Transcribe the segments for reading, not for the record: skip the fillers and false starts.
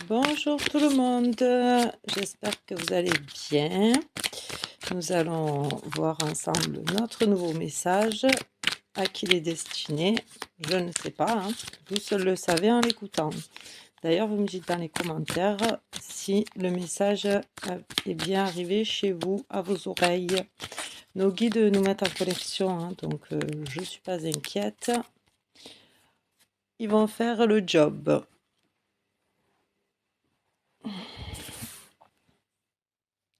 Bonjour tout le monde, j'espère que vous allez bien. Nous allons voir ensemble notre nouveau message. À qui il est destiné? Je ne sais pas, hein. Vous seul le savez en l'écoutant. D'ailleurs, vous me dites dans les commentaires si le message est bien arrivé chez vous, à vos oreilles. Nos guides nous mettent en connexion, hein, donc je ne suis pas inquiète. Ils vont faire le job.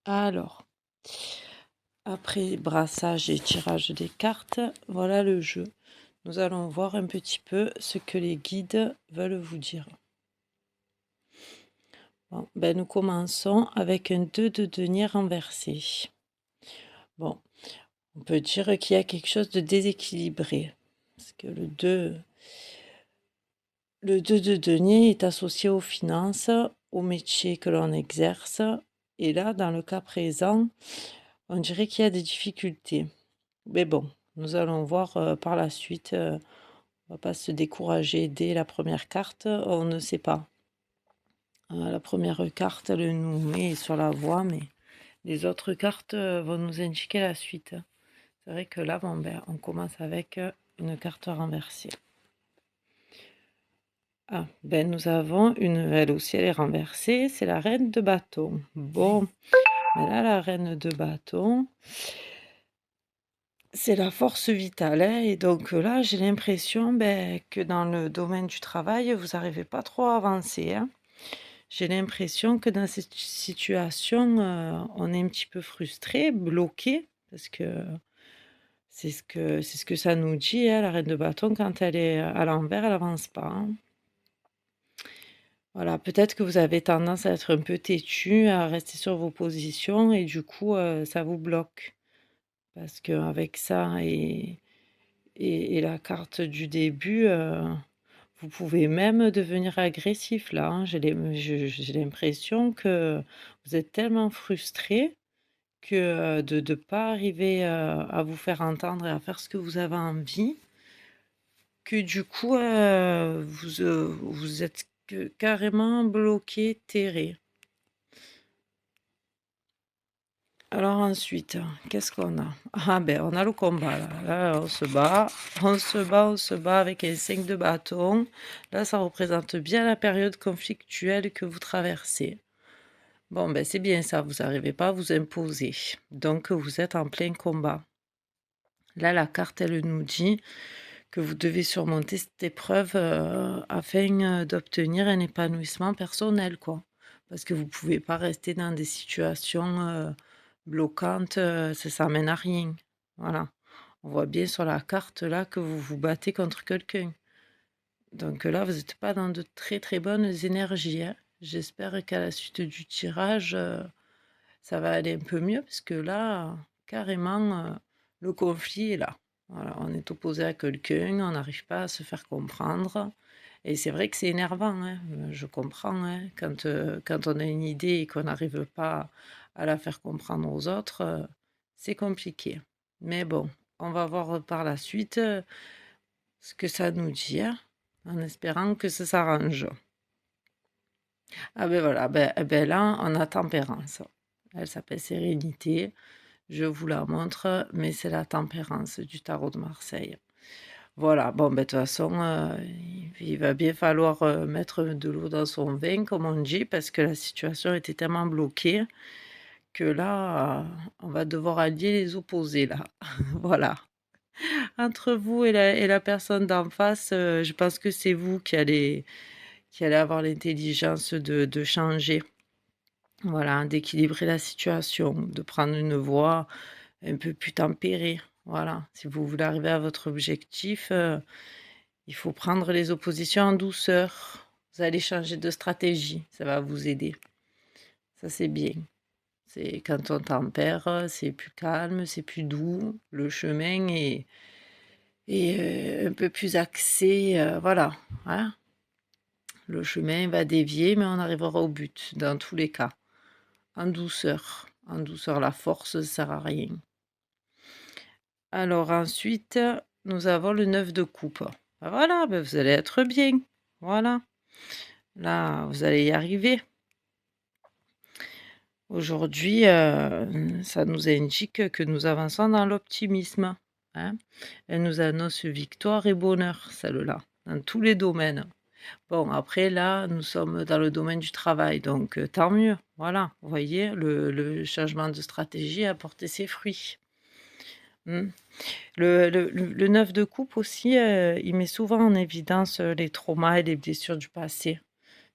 Alors, après brassage et tirage des cartes, voilà le jeu. Nous allons voir un petit peu ce que les guides veulent vous dire. Bon, ben nous commençons avec un 2 de denier renversé. Bon, on peut dire qu'il y a quelque chose de déséquilibré. Parce que le 2 de denier est associé aux finances, au métier que l'on exerce. Et là, dans le cas présent, on dirait qu'il y a des difficultés. Mais bon, nous allons voir par la suite. On va pas se décourager dès la première carte, on ne sait pas. La première carte, elle nous met sur la voie, mais les autres cartes vont nous indiquer la suite. C'est vrai que là, bon, ben, on commence avec une carte renversée. Ah, ben nous avons elle aussi, elle est renversée, c'est la reine de bâton. Bon, ben là, la reine de bâton, c'est la force vitale, hein, et donc là, j'ai l'impression que dans le domaine du travail, vous n'arrivez pas trop à avancer, hein. J'ai l'impression que dans cette situation, on est un petit peu frustré, bloqué, parce que c'est ce que ça nous dit, hein, la reine de bâton, quand elle est à l'envers, elle avance pas, hein. Voilà, peut-être que vous avez tendance à être un peu têtu, à rester sur vos positions et du coup, ça vous bloque. Parce qu'avec ça et la carte du début, vous pouvez même devenir agressif là, hein. J'ai l'impression que vous êtes tellement frustré que, de ne pas arriver, à vous faire entendre et à faire ce que vous avez envie, que du coup, vous êtes que carrément bloqué, terré. Alors ensuite, qu'est-ce qu'on a? Ah ben, on a le combat là. Là, on se bat, on se bat, on se bat avec un 5 de bâton. Là, ça représente bien la période conflictuelle que vous traversez. Bon, ben c'est bien ça, vous n'arrivez pas à vous imposer. Donc, vous êtes en plein combat. Là, la carte, elle nous dit que vous devez surmonter cette épreuve afin d'obtenir un épanouissement personnel, quoi. Parce que vous ne pouvez pas rester dans des situations bloquantes, ça mène à rien. Voilà. On voit bien sur la carte là que vous vous battez contre quelqu'un. Donc là, vous n'êtes pas dans de très très bonnes énergies, hein. J'espère qu'à la suite du tirage, ça va aller un peu mieux, parce que là, carrément, le conflit est là. Voilà, on est opposé à quelqu'un, on n'arrive pas à se faire comprendre. Et c'est vrai que c'est énervant, hein. Je comprends, hein, quand on a une idée et qu'on n'arrive pas à la faire comprendre aux autres, c'est compliqué. Mais bon, on va voir par la suite ce que ça nous dit, hein, en espérant que ça s'arrange. Ah ben voilà, ben là, on a tempérance. Elle s'appelle Sérénité. Je vous la montre, mais c'est la tempérance du tarot de Marseille. Voilà, bon, ben, de toute façon, il va bien falloir mettre de l'eau dans son vin, comme on dit, parce que la situation était tellement bloquée que là, on va devoir allier les opposés, là. Voilà. Entre vous et la personne d'en face, je pense que c'est vous qui allez avoir l'intelligence de changer. Voilà, d'équilibrer la situation, de prendre une voie un peu plus tempérée. Voilà, si vous voulez arriver à votre objectif, il faut prendre les oppositions en douceur. Vous allez changer de stratégie, ça va vous aider. Ça, c'est bien. C'est quand on tempère, c'est plus calme, c'est plus doux. Le chemin est un peu plus axé, voilà, hein. Le chemin va dévier, mais on arrivera au but, dans tous les cas. En douceur. En douceur, la force ne sert à rien. Alors ensuite, nous avons le 9 de coupe. Ah, voilà, ben vous allez être bien. Voilà. Là, vous allez y arriver. Aujourd'hui, ça nous indique que nous avançons dans l'optimisme, hein. Elle nous annonce victoire et bonheur, celle-là, dans tous les domaines. Bon, après, là, nous sommes dans le domaine du travail, donc tant mieux. Voilà, vous voyez, le changement de stratégie a porté ses fruits. Mmh. Le 9 de coupe aussi, il met souvent en évidence les traumas et les blessures du passé.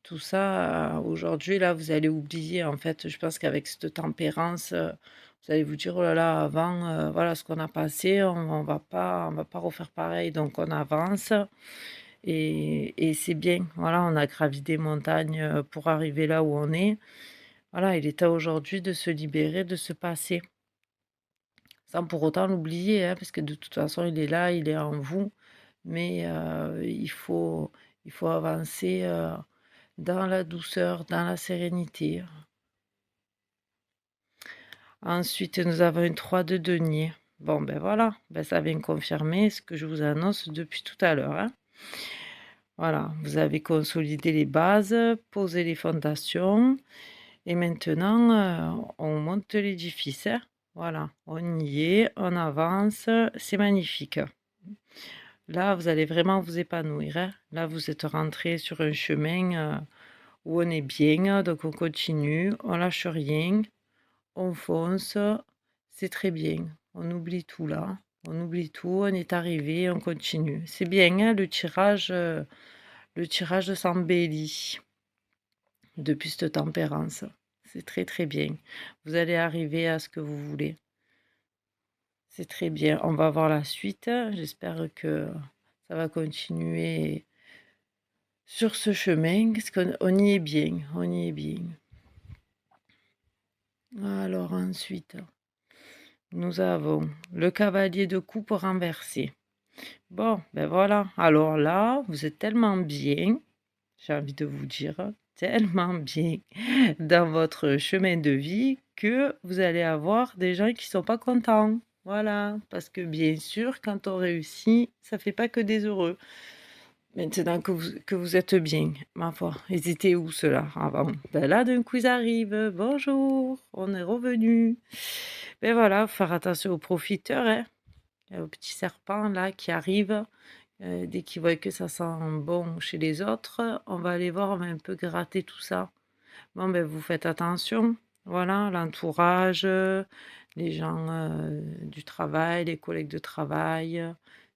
Tout ça, aujourd'hui, là, vous allez oublier, en fait. Je pense qu'avec cette tempérance, vous allez vous dire, oh là là, avant, voilà ce qu'on a passé, on va pas refaire pareil. Donc, on avance et c'est bien. Voilà, on a gravi des montagnes pour arriver là où on est. Voilà, il est temps aujourd'hui de se libérer de ce passé, sans pour autant l'oublier, hein, parce que de toute façon, il est là, il est en vous. Mais il faut avancer dans la douceur, dans la sérénité. Ensuite, nous avons une 3 de denier. Bon, ben voilà, ben ça vient confirmer ce que je vous annonce depuis tout à l'heure, hein. Voilà, vous avez consolidé les bases, posé les fondations, et maintenant, on monte l'édifice, hein. Voilà, on y est, on avance, c'est magnifique. Là, vous allez vraiment vous épanouir, hein. Là, vous êtes rentré sur un chemin où on est bien, donc on continue, on lâche rien, on fonce, c'est très bien. On oublie tout là, on oublie tout, on est arrivé, on continue. C'est bien, hein, le tirage s'embellit depuis cette tempérance. C'est très très bien. Vous allez arriver à ce que vous voulez. C'est très bien. On va voir la suite. J'espère que ça va continuer sur ce chemin, parce qu'on y est bien, on y est bien. Alors ensuite, nous avons le cavalier de coupe renversé. Bon, ben voilà. Alors là, vous êtes tellement bien, j'ai envie de vous dire, tellement bien dans votre chemin de vie que vous allez avoir des gens qui sont pas contents. Voilà, parce que bien sûr, quand on réussit, ça fait pas que des heureux. Maintenant que vous êtes bien, ma foi. Ils étaient où ceux-là avant? Ben là, d'un coup, ils arrivent. Bonjour, on est revenu. Ben voilà, faut faire attention aux profiteurs, hein. Aux petits serpents là qui arrivent. Dès qu'ils voient que ça sent bon chez les autres, on va aller voir, on va un peu gratter tout ça. Bon, ben vous faites attention. Voilà, l'entourage, les gens du travail, les collègues de travail,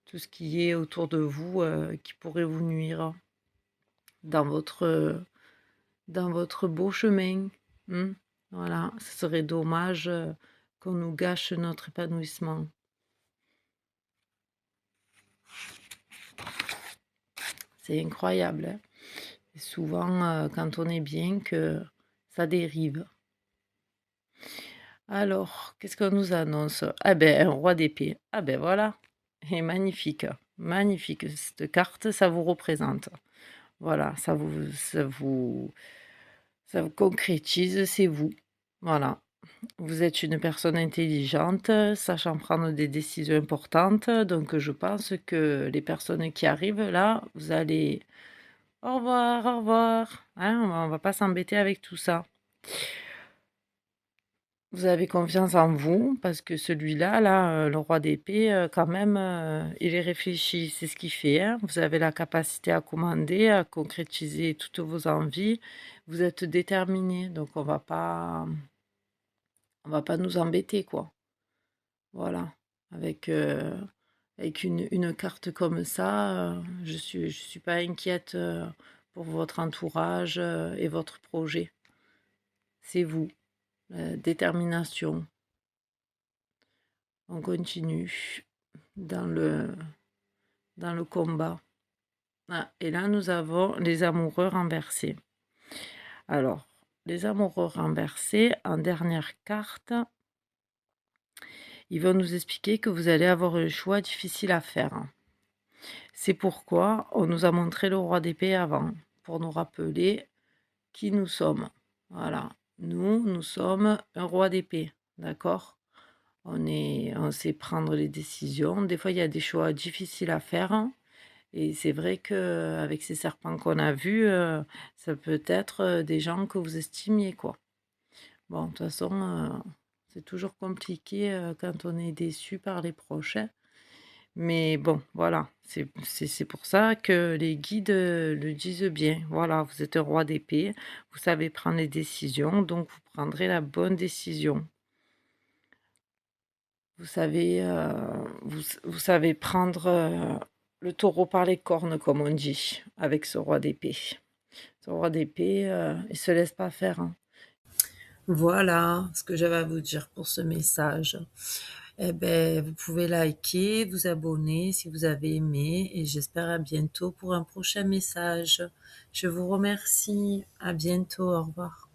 tout ce qui est autour de vous qui pourrait vous nuire dans votre beau chemin. Hmm. Voilà, ce serait dommage qu'on nous gâche notre épanouissement. C'est incroyable, hein. Et souvent, quand on est bien, que ça dérive. Alors, qu'est-ce qu'on nous annonce? Ah ben, un roi d'épée. Ah ben voilà. Et magnifique. Magnifique. Cette carte, ça vous représente. Voilà, ça vous concrétise, c'est vous. Voilà. Vous êtes une personne intelligente, sachant prendre des décisions importantes. Donc, je pense que les personnes qui arrivent là, vous allez au revoir, au revoir. Hein, on va pas s'embêter avec tout ça. Vous avez confiance en vous parce que celui-là, là, le roi d'épée, quand même, il est réfléchi, c'est ce qu'il fait, hein. Vous avez la capacité à commander, à concrétiser toutes vos envies. Vous êtes déterminé, donc on va pas nous embêter, quoi. Voilà. Avec une carte comme ça, je suis pas inquiète pour votre entourage et votre projet. C'est vous. Détermination. On continue dans le combat. Ah, et là, nous avons les amoureux renversés. Alors, les amoureux renversés, en dernière carte, ils vont nous expliquer que vous allez avoir un choix difficile à faire. C'est pourquoi on nous a montré le roi d'épée avant, pour nous rappeler qui nous sommes. Voilà, nous sommes un roi d'épée, d'accord? On sait prendre les décisions. Des fois, il y a des choix difficiles à faire, Et c'est vrai qu'avec ces serpents qu'on a vus, ça peut être, des gens que vous estimiez, quoi. Bon, de toute façon, c'est toujours compliqué, quand on est déçu par les proches, hein. Mais bon, voilà, c'est pour ça que les guides, le disent bien. Voilà, vous êtes un roi d'épée, vous savez prendre les décisions, donc vous prendrez la bonne décision. Vous savez, vous savez prendre, le taureau par les cornes, comme on dit, avec ce roi d'épée. Ce roi d'épée, il se laisse pas faire, hein. Voilà ce que j'avais à vous dire pour ce message. Eh ben, vous pouvez liker, vous abonner si vous avez aimé et j'espère à bientôt pour un prochain message. Je vous remercie. À bientôt. Au revoir.